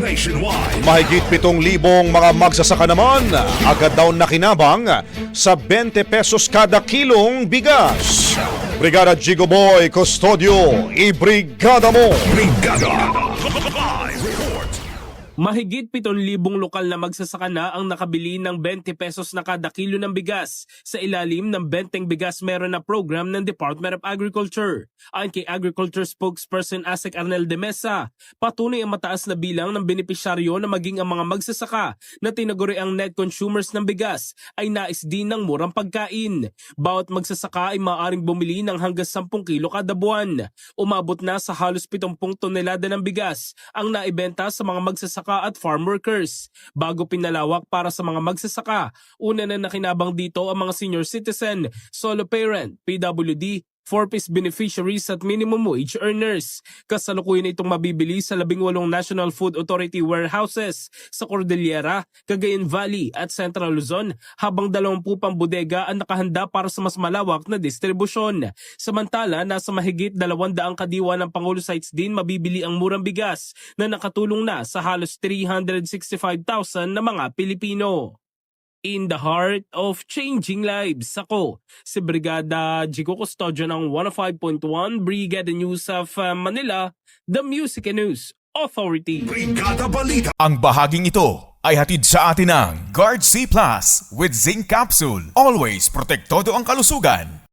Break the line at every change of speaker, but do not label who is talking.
nationwide.
Mahigit 7,000 mga magsasaka naman agad daw nakinabang sa 20 pesos kada kilong bigas. Brigada Jigo Boy Custodio, ibrigada mo!
Brigada Live Report.
Mahigit 7,000 lokal na magsasaka na ang nakabili ng 20 pesos na kada kilo ng bigas sa ilalim ng Benteng Bigas Meron na program ng Department of Agriculture. Ayon kay Agriculture Spokesperson Asek Arnel de Mesa, patunay ang mataas na bilang ng benepisyaryo na maging ang mga magsasaka na tinaguri ang net consumers ng bigas ay nais din ng murang pagkain. Bawat magsasaka ay maaaring bumili ng hanggang 10 kilo kada buwan. Umabot na sa halos 70 tonelada ng bigas ang naibenta sa mga magsasaka at farm workers. Bago pinalawak para sa mga magsasaka, una na nakinabang dito ang mga senior citizen, solo parent, PWD, 4-piece beneficiaries at minimum wage earners. Kasalukuyan itong mabibili sa 18 National Food Authority warehouses sa Cordillera, Cagayan Valley at Central Luzon, habang 20 pang bodega ang nakahanda para sa mas malawak na distribusyon. Samantala, nasa mahigit 200 kadiwa ng Pangulo sites din mabibili ang murang bigas na nakatulong na sa halos 365,000 na mga Pilipino. In the heart of changing lives, ako si Brigada Jigo Custodio ng 105.1 Brigada News of Manila, the Music and News Authority.
Brigada Balita.
Ang bahaging ito ay hatid sa atin ng Guard C Plus with Zinc Capsule. Always protektado ang kalusugan.